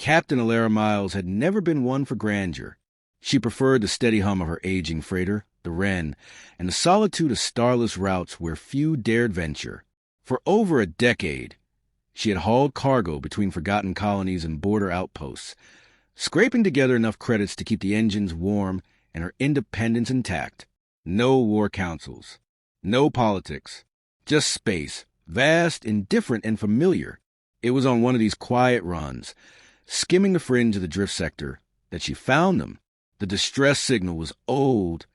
Captain Alara Miles had never been one for grandeur. She preferred the steady hum of her aging freighter, the Wren, and the solitude of starless routes where few dared venture. For over a decade, she had hauled cargo between forgotten colonies and border outposts, scraping together enough credits to keep the engines warm and her independence intact. No war councils, no politics, just space, vast, indifferent, and familiar. It was on one of these quiet runs, skimming the fringe of the drift sector, that she found them. The distress signal was old,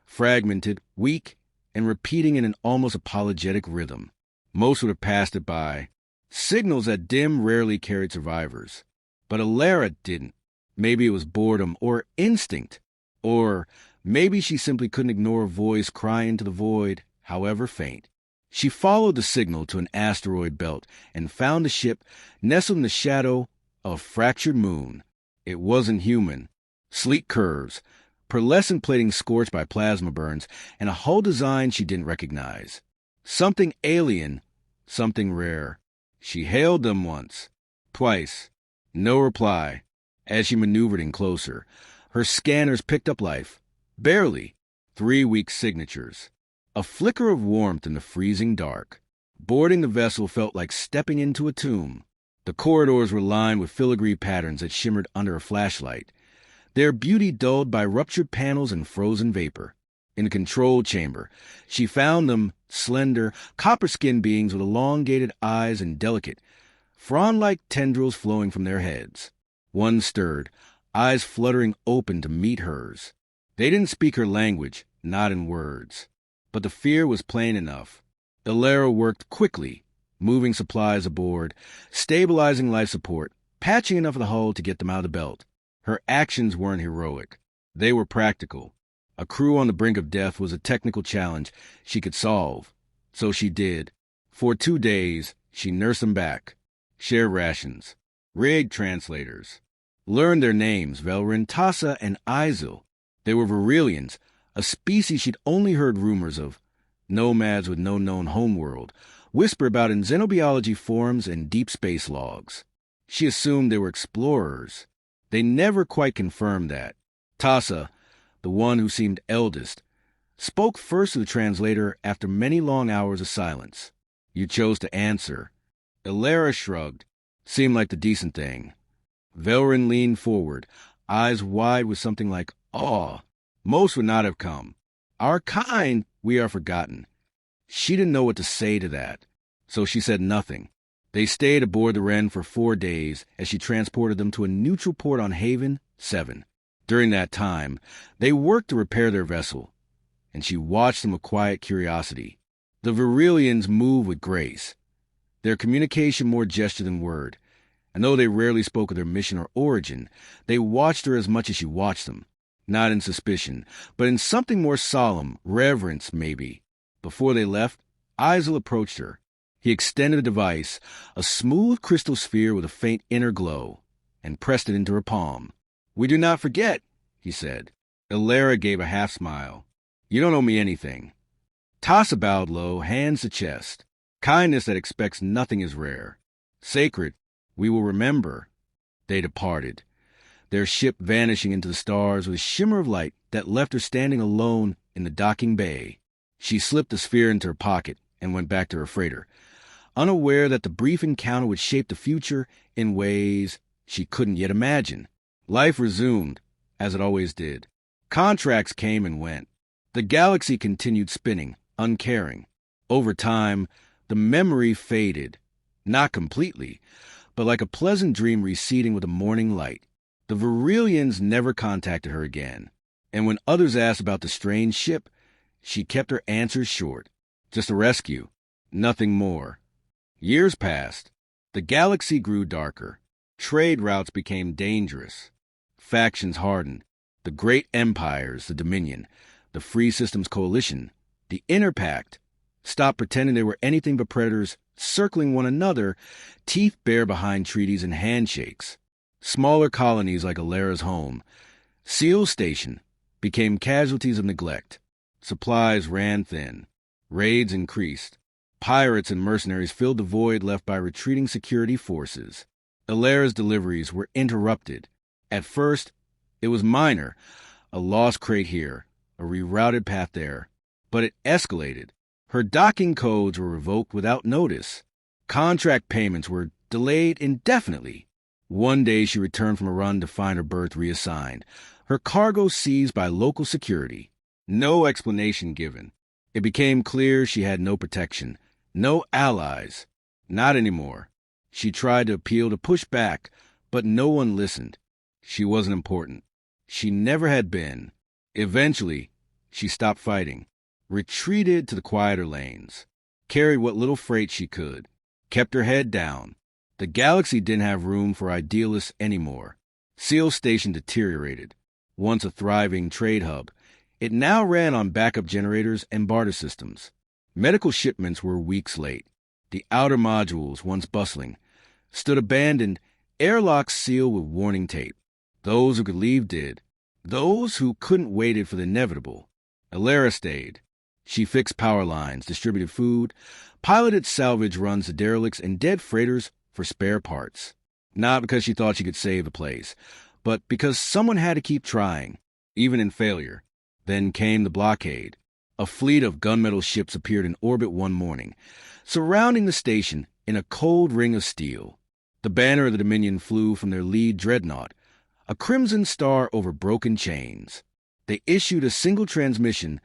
fragmented, weak, and repeating in an almost apologetic rhythm. Most would have passed it by. Signals that dim rarely carried survivors. But Alara didn't. Maybe it was boredom or instinct. Or maybe she simply couldn't ignore a voice crying to the void, however faint. She followed the signal to an asteroid belt and found the ship nestled in the shadow of a fractured moon. It wasn't human. Sleek curves, pearlescent plating scorched by plasma burns, and a hull design she didn't recognize. Something alien, something rare. She hailed them once, twice. No reply. As she maneuvered in closer, her scanners picked up life. Barely. 3 weak signatures. A flicker of warmth in the freezing dark. Boarding the vessel felt like stepping into a tomb. The corridors were lined with filigree patterns that shimmered under a flashlight, their beauty dulled by ruptured panels and frozen vapor. In the control chamber, she found them slender, copper-skinned beings with elongated eyes and delicate, frond-like tendrils flowing from their heads. One stirred, eyes fluttering open to meet hers. They didn't speak her language, not in words. But the fear was plain enough. Alara worked quickly, moving supplies aboard, stabilizing life support, patching enough of the hull to get them out of the belt. Her actions weren't heroic. They were practical. A crew on the brink of death was a technical challenge she could solve. So she did. For 2 days, she nursed them back. Shared rations. Rigged translators. Learned their names, Velrin, Tassa, and Isil. They were Virilians, a species she'd only heard rumors of. Nomads with no known homeworld, whisper about in xenobiology forums and deep space logs. She assumed they were explorers. They never quite confirmed that. Tassa, the one who seemed eldest, spoke first to the translator after many long hours of silence. You chose to answer. Alara shrugged. Seemed like the decent thing. Velrin leaned forward, eyes wide with something like awe. Most would not have come. Our kind, we are forgotten. She didn't know what to say to that, so she said nothing. They stayed aboard the Wren for 4 days as she transported them to a neutral port on Haven 7. During that time, they worked to repair their vessel, and she watched them with quiet curiosity. The Virilians moved with grace, their communication more gesture than word, and though they rarely spoke of their mission or origin, they watched her as much as she watched them, not in suspicion, but in something more solemn, reverence maybe. Before they left, Isil approached her. He extended a device, a smooth crystal sphere with a faint inner glow, and pressed it into her palm. "We do not forget," he said. Alara gave a half-smile. "You don't owe me anything." Tassa bowed low, hands to chest. Kindness that expects nothing is rare. Sacred, we will remember. They departed, their ship vanishing into the stars with a shimmer of light that left her standing alone in the docking bay. She slipped the sphere into her pocket and went back to her freighter, unaware that the brief encounter would shape the future in ways she couldn't yet imagine. Life resumed, as it always did. Contracts came and went. The galaxy continued spinning, uncaring. Over time, the memory faded. Not completely, but like a pleasant dream receding with the morning light. The Virilians never contacted her again, and when others asked about the strange ship, she kept her answers short. Just a rescue, nothing more. Years passed. The galaxy grew darker. Trade routes became dangerous. Factions hardened. The great empires, the Dominion, the Free Systems Coalition, the Inner Pact, stopped pretending they were anything but predators circling one another, teeth bare behind treaties and handshakes. Smaller colonies like Alara's home, Seal Station, became casualties of neglect. Supplies ran thin. Raids increased. Pirates and mercenaries filled the void left by retreating security forces. Ilara's deliveries were interrupted. At first, it was minor, a lost crate here, a rerouted path there. But it escalated. Her docking codes were revoked without notice. Contract payments were delayed indefinitely. One day she returned from a run to find her berth reassigned, her cargo seized by local security. No explanation given. It became clear she had no protection, no allies. Not anymore. She tried to appeal to push back, but no one listened. She wasn't important. She never had been. Eventually, she stopped fighting, retreated to the quieter lanes, carried what little freight she could, kept her head down. The galaxy didn't have room for idealists anymore. Seal Station deteriorated. Once a thriving trade hub, it now ran on backup generators and barter systems. Medical shipments were weeks late. The outer modules, once bustling, stood abandoned, airlocks sealed with warning tape. Those who could leave did. Those who couldn't waited for the inevitable. Ilara stayed. She fixed power lines, distributed food, piloted salvage runs to derelicts and dead freighters for spare parts. Not because she thought she could save the place, but because someone had to keep trying, even in failure. Then came the blockade. A fleet of gunmetal ships appeared in orbit one morning, surrounding the station in a cold ring of steel. The banner of the Dominion flew from their lead dreadnought, a crimson star over broken chains. They issued a single transmission: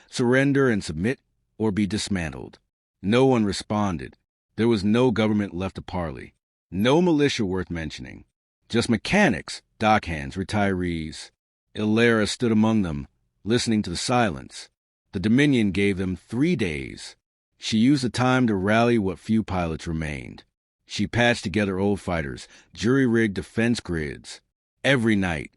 surrender and submit or be dismantled. No one responded. There was no government left to parley. No militia worth mentioning. Just mechanics, dockhands, retirees. Ilara stood among them, listening to the silence. The Dominion gave them 3 days. She used the time to rally what few pilots remained. She patched together old fighters, jury-rigged defense grids. Every night,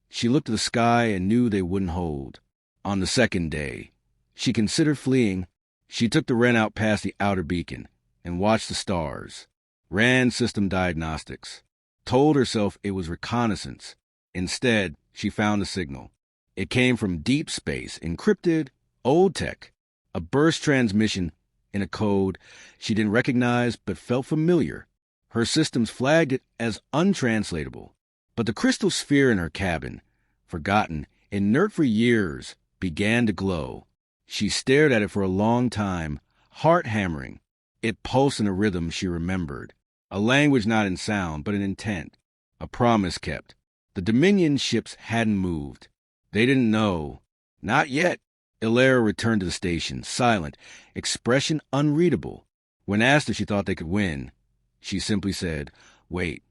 she looked at the sky and knew they wouldn't hold. On the second day, she considered fleeing. She took the Wren out past the outer beacon and watched the stars. Ran system diagnostics. Told herself it was reconnaissance. Instead, she found the signal. It came from deep space, encrypted, old tech. A burst transmission in a code she didn't recognize but felt familiar. Her systems flagged it as untranslatable. But the crystal sphere in her cabin, forgotten, inert for years, began to glow. She stared at it for a long time, heart hammering. It pulsed in a rhythm she remembered. A language not in sound, but in intent. A promise kept. The Dominion ships hadn't moved. They didn't know. Not yet. Ilara returned to the station, silent, expression unreadable. When asked if she thought they could win, she simply said, "Wait."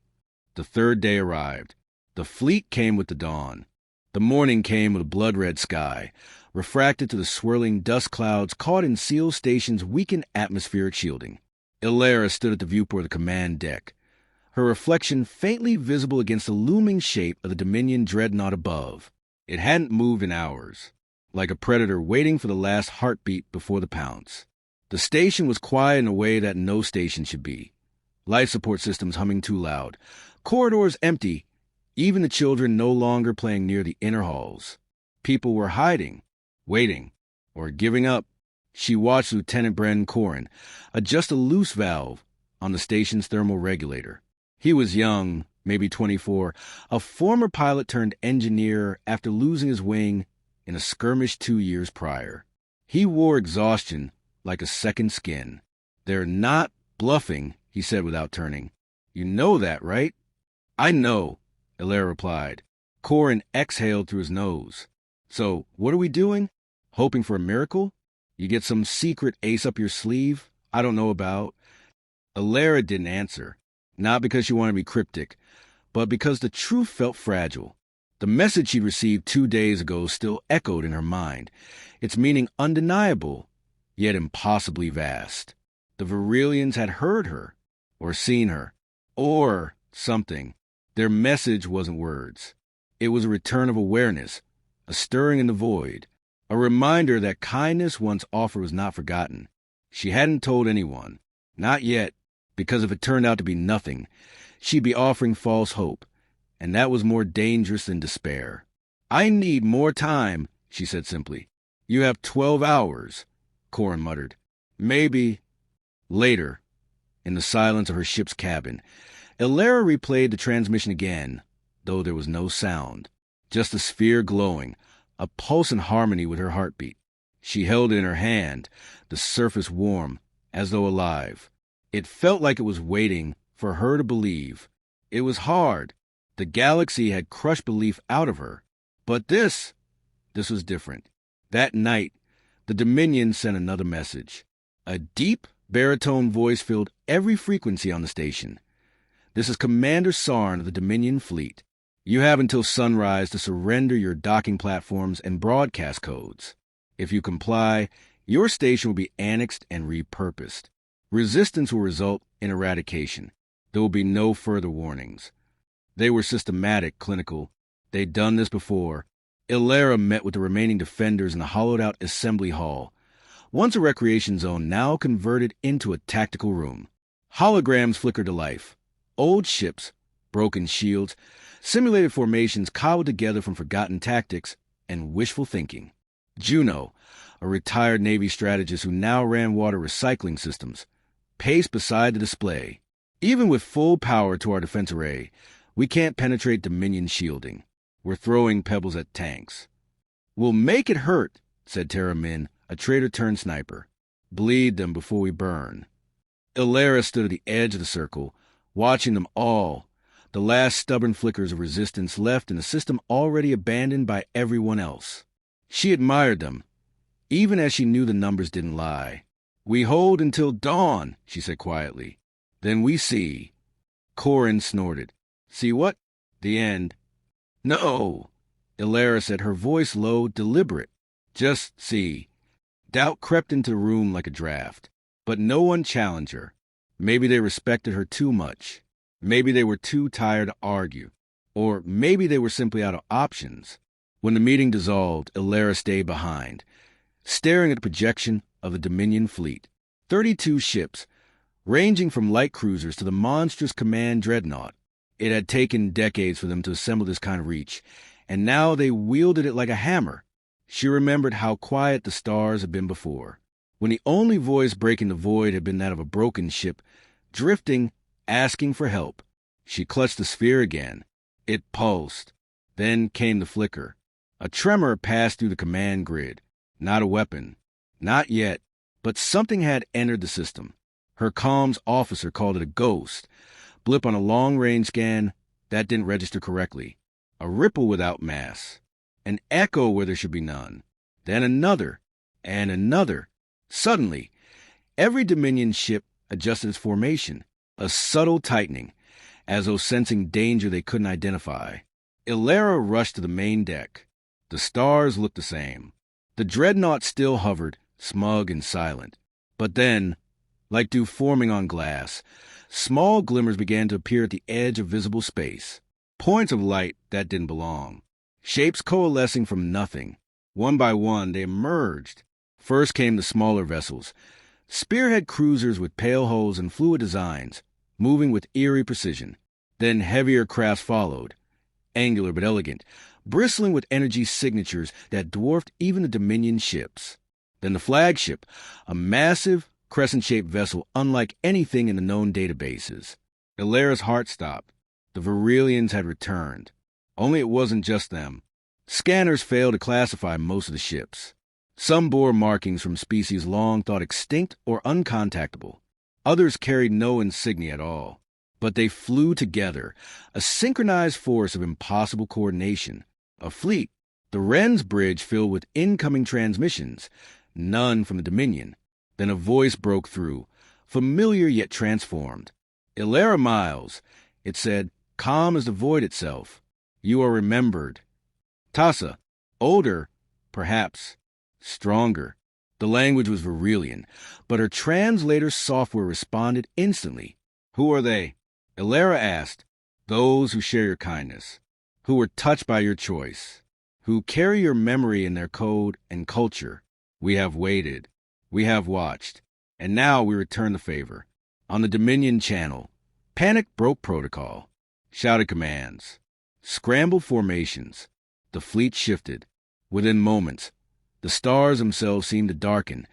The third day arrived. The fleet came with the dawn. The morning came with a blood-red sky, refracted to the swirling dust clouds caught in Seal Station's weakened atmospheric shielding. Ilara stood at the viewport of the command deck, her reflection faintly visible against the looming shape of the Dominion dreadnought above. It hadn't moved in hours, like a predator waiting for the last heartbeat before the pounce. The station was quiet in a way that no station should be. Life support systems humming too loud. Corridors empty, even the children no longer playing near the inner halls. People were hiding, waiting, or giving up. She watched Lieutenant Bren Corrin adjust a loose valve on the station's thermal regulator. He was young, maybe 24, a former pilot turned engineer after losing his wing in a skirmish 2 years prior. He wore exhaustion like a second skin. "They're not bluffing," he said without turning. "You know that, right?" "I know," Ilara replied. Corrin exhaled through his nose. "So, what are we doing? Hoping for a miracle? You get some secret ace up your sleeve I don't know about?" Ilara didn't answer, not because she wanted to be cryptic, but because the truth felt fragile. The message she'd received 2 days ago still echoed in her mind, its meaning undeniable, yet impossibly vast. The Virilians had heard her, or seen her, or something. Their message wasn't words. It was a return of awareness, a stirring in the void, a reminder that kindness once offered was not forgotten. She hadn't told anyone, not yet, because if it turned out to be nothing, she'd be offering false hope, and that was more dangerous than despair. "I need more time," she said simply. "You have 12 hours, Corrin muttered. "Maybe." Later, in the silence of her ship's cabin, Ilara replayed the transmission again, though there was no sound. Just a sphere glowing, a pulse in harmony with her heartbeat. She held it in her hand, the surface warm, as though alive. It felt like it was waiting for her to believe. It was hard. The galaxy had crushed belief out of her. But this was different. That night, the Dominion sent another message. A deep, baritone voice filled every frequency on the station. "This is Commander Sarn of the Dominion Fleet. You have until sunrise to surrender your docking platforms and broadcast codes. If you comply, your station will be annexed and repurposed. Resistance will result in eradication. There will be no further warnings." They were systematic, clinical. They'd done this before. Ilara met with the remaining defenders in the hollowed-out assembly hall, once a recreation zone, now converted into a tactical room. Holograms flickered to life. Old ships, broken shields, simulated formations cobbled together from forgotten tactics and wishful thinking. Juno, a retired Navy strategist who now ran water recycling systems, paced beside the display. "Even with full power to our defense array, we can't penetrate Dominion shielding. We're throwing pebbles at tanks." "We'll make it hurt," said Terra Min, a traitor-turned-sniper. "Bleed them before we burn." Ilara stood at the edge of the circle, watching them all, the last stubborn flickers of resistance left in a system already abandoned by everyone else. She admired them, even as she knew the numbers didn't lie. "We hold until dawn," she said quietly. "Then we see." Corin snorted. "See what?" "The end." "No," Ilara said, her voice low, deliberate. "Just see." Doubt crept into the room like a draft, but no one challenged her. Maybe they respected her too much. Maybe they were too tired to argue. Or maybe they were simply out of options. When the meeting dissolved, Ilara stayed behind, staring at the projection of the Dominion fleet. 32 ships, ranging from light cruisers to the monstrous command dreadnought. It had taken decades for them to assemble this kind of reach, and now they wielded it like a hammer. She remembered how quiet the stars had been before, when the only voice breaking the void had been that of a broken ship, drifting, asking for help. She clutched the sphere again. It pulsed. Then came the flicker. A tremor passed through the command grid. Not a weapon. Not yet. But something had entered the system. Her comms officer called it a ghost. Blip on a long-range scan, that didn't register correctly. A ripple without mass. An echo where there should be none. Then another. And another. Suddenly, every Dominion ship adjusted its formation. A subtle tightening, as though sensing danger they couldn't identify. Ilara rushed to the main deck. The stars looked the same. The dreadnought still hovered, smug and silent. But then, like dew forming on glass, small glimmers began to appear at the edge of visible space. Points of light that didn't belong. Shapes coalescing from nothing. One by one, they emerged. First came the smaller vessels, spearhead cruisers with pale hulls and fluid designs, moving with eerie precision. Then heavier crafts followed, angular but elegant, bristling with energy signatures that dwarfed even the Dominion ships. Then the flagship, a massive, crescent-shaped vessel unlike anything in the known databases. Ilara's heart stopped. The Virilians had returned. Only it wasn't just them. Scanners failed to classify most of the ships. Some bore markings from species long thought extinct or uncontactable. Others carried no insignia at all. But they flew together, a synchronized force of impossible coordination. A fleet, the Wren's bridge filled with incoming transmissions, none from the Dominion. Then a voice broke through, familiar yet transformed. "Ilara Miles," it said, calm as the void itself. "You are remembered." Tassa, older, perhaps, stronger. The language was Virilian, but her translator software responded instantly. "Who are they?" Ilara asked. "Those who share your kindness, who were touched by your choice, who carry your memory in their code and culture. We have waited. We have watched. And now we return the favor." On the Dominion channel, panic broke protocol. Shouted commands. Scrambled formations. The fleet shifted. Within moments, the stars themselves seemed to darken,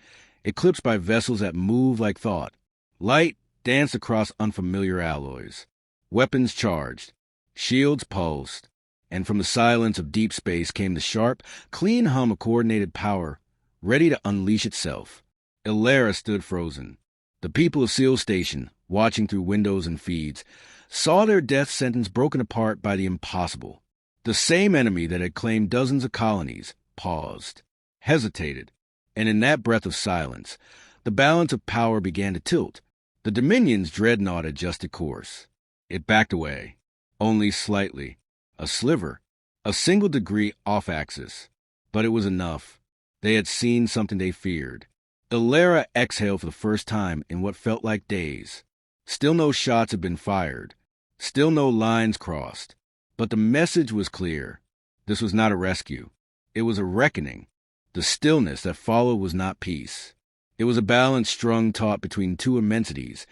eclipsed by vessels that moved like thought. Light danced across unfamiliar alloys. Weapons charged. Shields pulsed. And from the silence of deep space came the sharp, clean hum of coordinated power, ready to unleash itself. Ilara stood frozen. The people of Seal Station, watching through windows and feeds, saw their death sentence broken apart by the impossible. The same enemy that had claimed dozens of colonies paused, hesitated, and in that breath of silence, the balance of power began to tilt. The Dominion's dreadnought adjusted course. It backed away, only slightly, a sliver, a single degree off-axis. But it was enough. They had seen something they feared. Ilara exhaled for the first time in what felt like days. Still no shots had been fired. Still no lines crossed. But the message was clear. This was not a rescue. It was a reckoning. The stillness that followed was not peace. It was a balance strung taut between two immensities,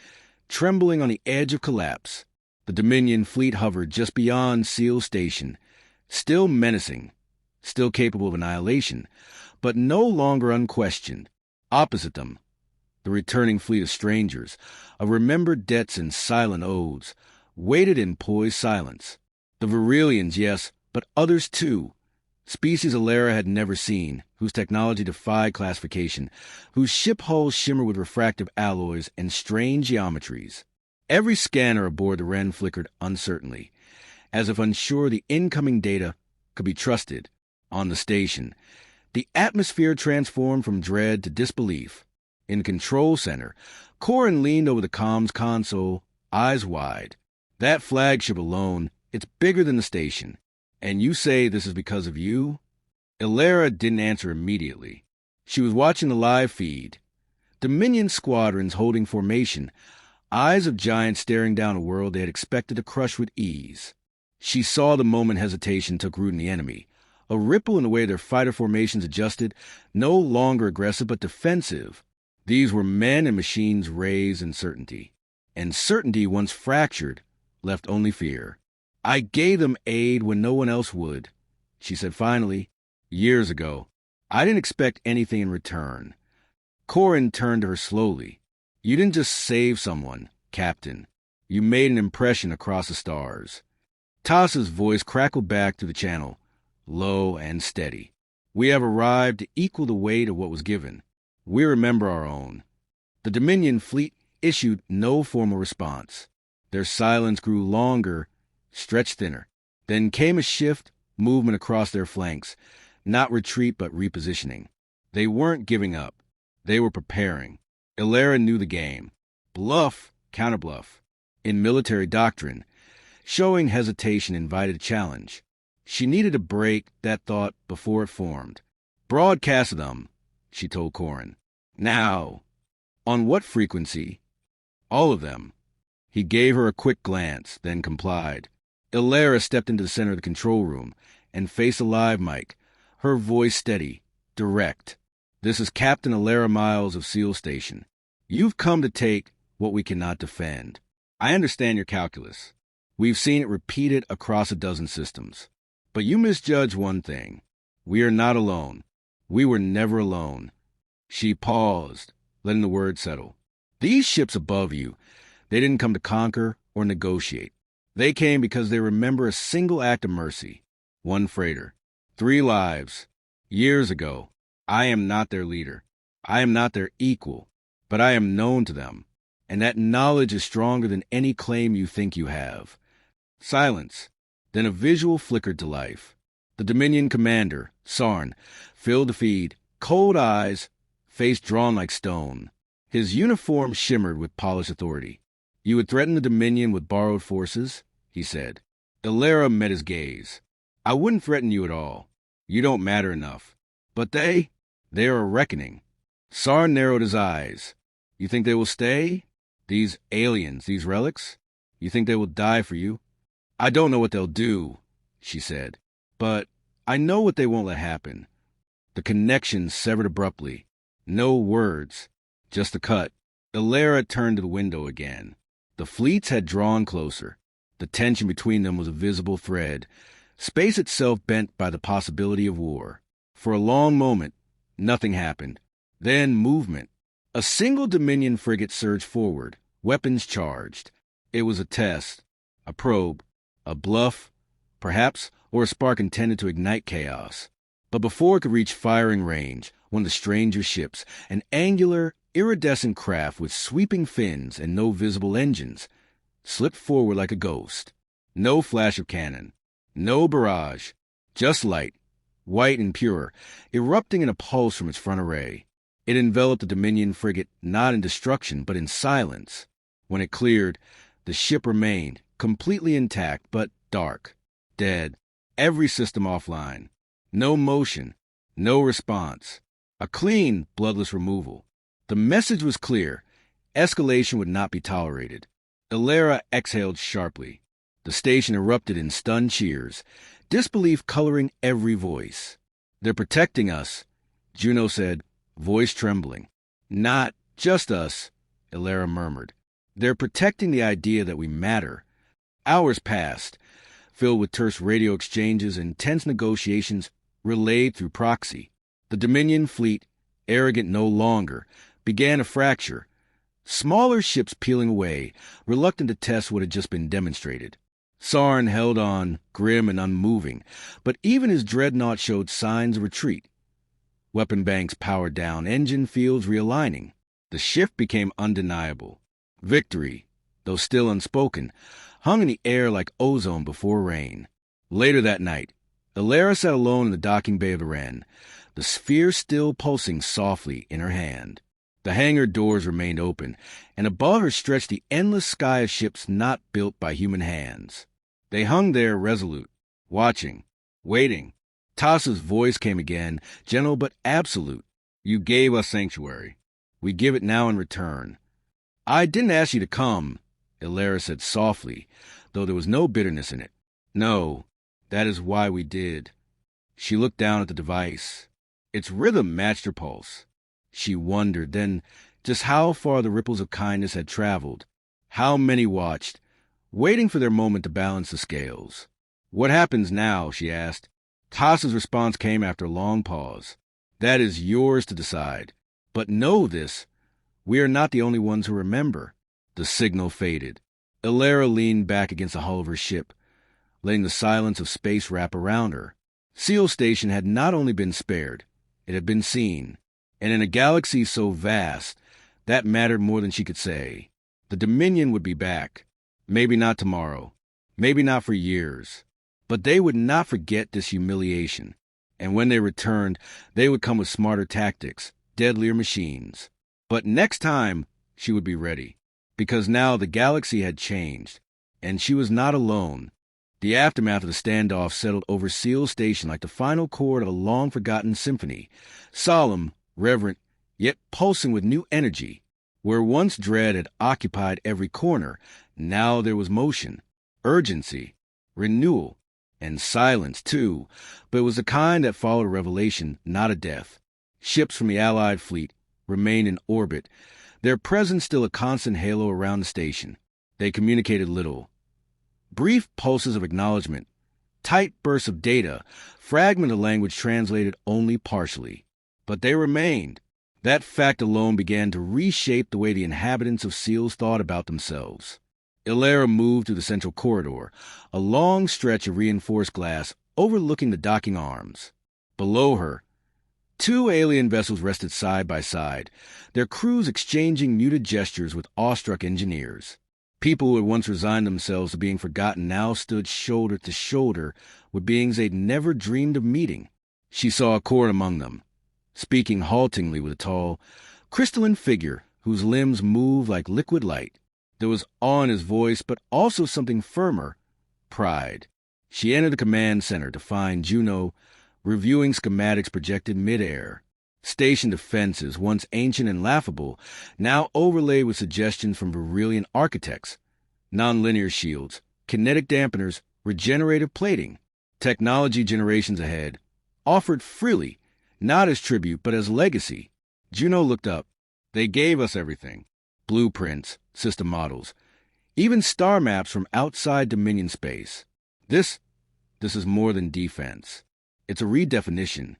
trembling on the edge of collapse. The Dominion fleet hovered just beyond Seal Station, still menacing, still capable of annihilation, but no longer unquestioned. Opposite them, the returning fleet of strangers, of remembered debts and silent oaths, waited in poised silence. The Virilians, yes, but others too. Species Ilara had never seen, whose technology defied classification, whose ship hulls shimmered with refractive alloys and strange geometries. Every scanner aboard the Wren flickered uncertainly, as if unsure the incoming data could be trusted. On the station, the atmosphere transformed from dread to disbelief. In the control center, Corin leaned over the comms console, eyes wide. That flagship alone, it's bigger than the station. And you say this is because of you? Ilara didn't answer immediately. She was watching the live feed. Dominion squadrons holding formation, eyes of giants staring down a world they had expected to crush with ease. She saw the moment hesitation took root in the enemy, a ripple in the way their fighter formations adjusted, no longer aggressive but defensive. These were men and machines raised in certainty. And certainty, once fractured, left only fear. I gave them aid when no one else would, she said finally. Years ago, I didn't expect anything in return. Corin turned to her slowly. You didn't just save someone, Captain. You made an impression across the stars. Tassa's voice crackled back through the channel, low and steady. We have arrived to equal the weight of what was given. We remember our own. The Dominion fleet issued no formal response. Their silence grew longer, stretched thinner. Then came a shift, movement across their flanks, not retreat but repositioning. They weren't giving up. They were preparing. Ilara knew the game. Bluff, counterbluff. In military doctrine, showing hesitation invited a challenge. She needed to break that thought before it formed. Broadcast them, she told Corin. Now. On what frequency? All of them. He gave her a quick glance, then complied. Ilara stepped into the center of the control room and faced a live mic, her voice steady, direct. This is Captain Ilara Miles of Seal Station. You've come to take what we cannot defend. I understand your calculus. We've seen it repeated across a dozen systems. But you misjudge one thing. We are not alone. We were never alone. She paused, letting the words settle. These ships above you, they didn't come to conquer or negotiate. They came because they remember a single act of mercy. One freighter. 3 lives. Years ago. I am not their leader. I am not their equal. But I am known to them. And that knowledge is stronger than any claim you think you have. Silence. Then a visual flickered to life. The Dominion commander, Sarn, filled the feed, cold eyes, face drawn like stone. His uniform shimmered with polished authority. You would threaten the Dominion with borrowed forces, he said. Ilara met his gaze. I wouldn't threaten you at all. You don't matter enough. But they are a reckoning. Sarn narrowed his eyes. You think they will stay? These aliens, these relics? You think they will die for you? I don't know what they'll do, she said. But I know what they won't let happen. The connection severed abruptly. No words, just a cut. Ilara turned to the window again. The fleets had drawn closer. The tension between them was a visible thread, space itself bent by the possibility of war. For a long moment, nothing happened. Then movement. A single Dominion frigate surged forward, weapons charged. It was a test, A probe, a bluff, perhaps, or a spark intended to ignite chaos. But before it could reach firing range, one of the stranger ships, an angular, iridescent craft with sweeping fins and no visible engines, slipped forward like a ghost. No flash of cannon, no barrage, just light, white and pure, erupting in a pulse from its front array. It enveloped the Dominion frigate not in destruction, but in silence. When it cleared, the ship remained, completely intact, but dark, dead, every system offline. No motion, no response. A clean, bloodless removal. The message was clear. Escalation would not be tolerated. Ilara exhaled sharply. The station erupted in stunned cheers, disbelief coloring every voice. "They're protecting us," Juno said, voice trembling. "Not just us," Ilara murmured. "They're protecting the idea that we matter." Hours passed, filled with terse radio exchanges and tense negotiations relayed through proxy. The Dominion fleet, arrogant no longer, began a fracture. Smaller ships peeling away, reluctant to test what had just been demonstrated. Sarn held on, grim and unmoving, but even his dreadnought showed signs of retreat. Weapon banks powered down, engine fields realigning. The shift became undeniable. Victory, though still unspoken, hung in the air like ozone before rain. Later that night, Ilara sat alone in the docking bay of the Wren, the sphere still pulsing softly in her hand. The hangar doors remained open, and above her stretched the endless sky of ships not built by human hands. They hung there resolute, watching, waiting. Tassa's voice came again, gentle but absolute. "You gave us sanctuary. We give it now in return." "I didn't ask you to come," Ilara said softly, though there was no bitterness in it. "No, that is why we did." She looked down at the device. Its rhythm matched her pulse. She wondered then just how far the ripples of kindness had traveled, how many watched, waiting for their moment to balance the scales. "What happens now?" she asked. Tassa's response came after a long pause. "That is yours to decide. But know this, we are not the only ones who remember." The signal faded. Ilara leaned back against the hull of her ship, letting the silence of space wrap around her. Seal Station had not only been spared, it had been seen. And in a galaxy so vast, that mattered more than she could say. The Dominion would be back. Maybe not tomorrow. Maybe not for years. But they would not forget this humiliation. And when they returned, they would come with smarter tactics, deadlier machines. But next time, she would be ready. Because now the galaxy had changed. And she was not alone. The aftermath of the standoff settled over Seal Station like the final chord of a long-forgotten symphony. Solemn, reverent, yet pulsing with new energy. Where once dread had occupied every corner, now there was motion, urgency, renewal, and silence, too, but it was the kind that followed a revelation, not a death. Ships from the Allied fleet remained in orbit, their presence still a constant halo around the station. They communicated little. Brief pulses of acknowledgement, tight bursts of data, fragment of language translated only partially. But they remained. That fact alone began to reshape the way the inhabitants of Seals thought about themselves. Ilara moved through the central corridor, a long stretch of reinforced glass overlooking the docking arms. Below her, two alien vessels rested side by side, their crews exchanging muted gestures with awestruck engineers. People who had once resigned themselves to being forgotten now stood shoulder to shoulder with beings they'd never dreamed of meeting. She saw a Court among them, speaking haltingly with a tall, crystalline figure whose limbs moved like liquid light. There was awe in his voice, but also something firmer, pride. She entered the command center to find Juno reviewing schematics projected midair. Station defenses, once ancient and laughable, now overlaid with suggestions from Virilian architects. Nonlinear shields, kinetic dampeners, regenerative plating. Technology generations ahead, offered freely, not as tribute, but as legacy. Juno looked up. They gave us everything. Blueprints, system models, even star maps from outside Dominion space. This is more than defense. It's a redefinition.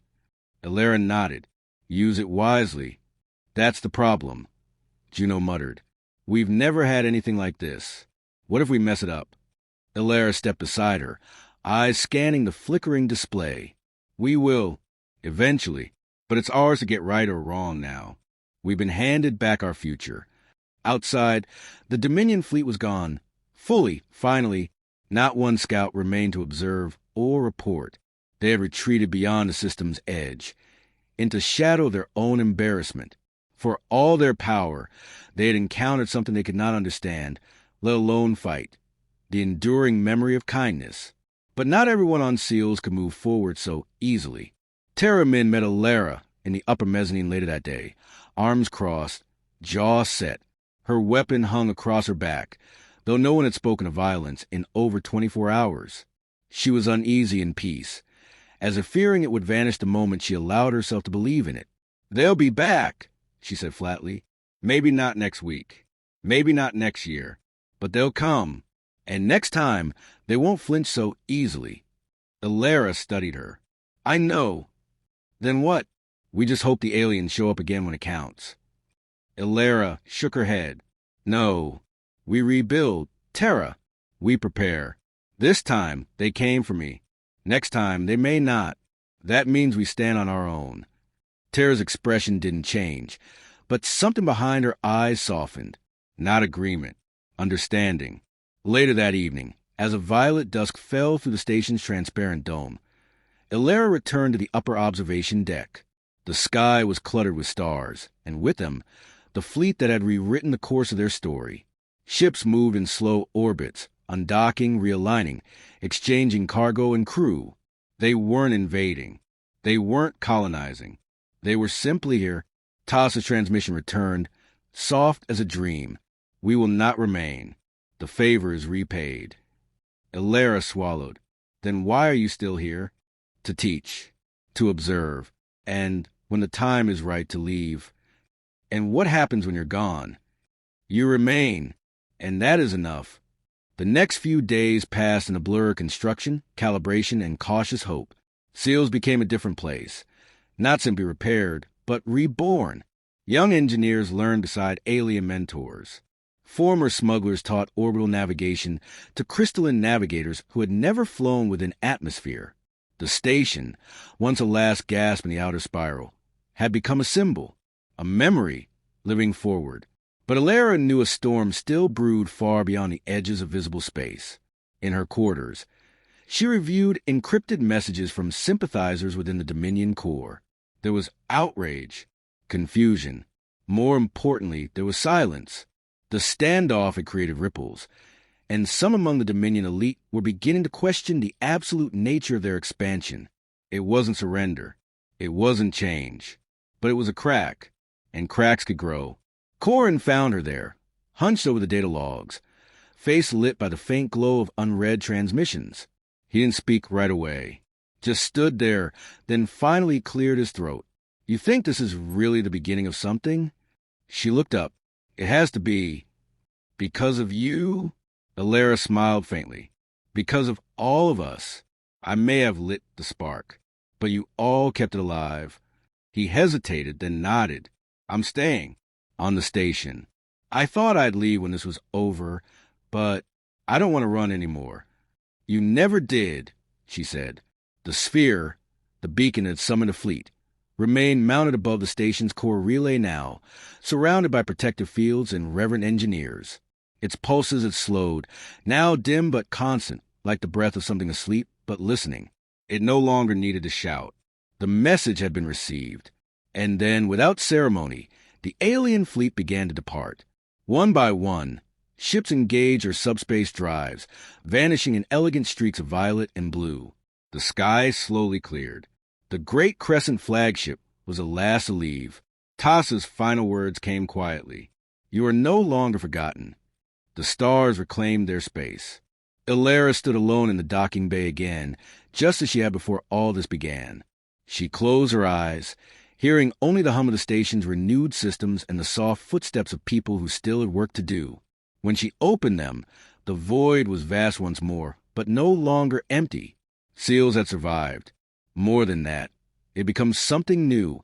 Ilara nodded. Use it wisely. That's the problem, Juno muttered. We've never had anything like this. What if we mess it up? Elara stepped beside her, eyes scanning the flickering display. We will, eventually, but it's ours to get right or wrong now. We've been handed back our future. Outside, the Dominion fleet was gone. Fully, finally. Not one scout remained to observe or report. They had retreated beyond the system's edge, into shadow of their own embarrassment. For all their power, they had encountered something they could not understand, let alone fight. The enduring memory of kindness. But not everyone on SEALs could move forward so easily. Terra men met Elara in the upper mezzanine later that day, arms crossed, jaw set. Her weapon hung across her back, though no one had spoken of violence in over 24 hours. She was uneasy in peace, as if fearing it would vanish the moment she allowed herself to believe in it. They'll be back, she said flatly. Maybe not next week. Maybe not next year. But they'll come. And next time, they won't flinch so easily. Elara studied her. I know. Then what? We just hope the aliens show up again when it counts. Elara shook her head. No. We rebuild. Terra. We prepare. This time, they came for me. Next time, they may not. That means we stand on our own. Terra's expression didn't change, but something behind her eyes softened. Not agreement. Understanding. Later that evening, as a violet dusk fell through the station's transparent dome, Elara returned to the upper observation deck. The sky was cluttered with stars, and with them, the fleet that had rewritten the course of their story. Ships moved in slow orbits, undocking, realigning, exchanging cargo and crew. They weren't invading. They weren't colonizing. They were simply here. Tassa's transmission returned, soft as a dream. We will not remain. The favor is repaid. Elara swallowed. Then why are you still here? To teach, to observe, and, when the time is right, to leave. And what happens when you're gone? You remain, and that is enough. The next few days passed in a blur of construction, calibration, and cautious hope. SEALs became a different place. Not simply repaired, but reborn. Young engineers learned beside alien mentors. Former smugglers taught orbital navigation to crystalline navigators who had never flown within atmosphere. The station, once a last gasp in the outer spiral, had become a symbol, a memory, living forward. But Elara knew a storm still brewed far beyond the edges of visible space. In her quarters, she reviewed encrypted messages from sympathizers within the Dominion core. There was outrage, confusion. More importantly, there was silence. The standoff had created ripples, and some among the Dominion elite were beginning to question the absolute nature of their expansion. It wasn't surrender. It wasn't change. But it was a crack, and cracks could grow. Corin found her there, hunched over the data logs, face lit by the faint glow of unread transmissions. He didn't speak right away, just stood there, then finally cleared his throat. You think this is really the beginning of something? She looked up. It has to be. Because of you? Elara smiled faintly. Because of all of us. I may have lit the spark, but you all kept it alive. He hesitated, then nodded. I'm staying. On the station. I thought I'd leave when this was over, but I don't want to run anymore. You never did, she said. The sphere, the beacon that summoned a fleet, remained mounted above the station's core relay now, surrounded by protective fields and reverent engineers. Its pulses had slowed, now dim but constant, like the breath of something asleep but listening. It no longer needed to shout. The message had been received. And then, without ceremony, the alien fleet began to depart. One by one, ships engaged their subspace drives, vanishing in elegant streaks of violet and blue. The sky slowly cleared. The Great Crescent flagship was the last to leave. Tassa's final words came quietly. You are no longer forgotten. The stars reclaimed their space. Elara stood alone in the docking bay again, just as she had before all this began. She closed her eyes, hearing only the hum of the station's renewed systems and the soft footsteps of people who still had work to do. When she opened them, the void was vast once more, but no longer empty. SEALs had survived. More than that, it had become something new,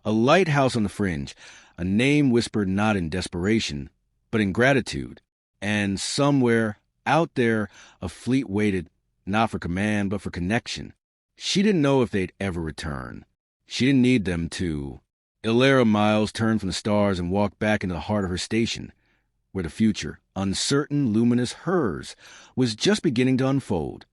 a lighthouse on the fringe, a name whispered not in desperation, but in gratitude. And somewhere, Out there, a fleet waited, not for command, but for connection. She didn't know if they'd ever return. She didn't need them to. Illyra Miles turned from the stars and walked back into the heart of her station, where the future, uncertain, luminous hers, was just beginning to unfold.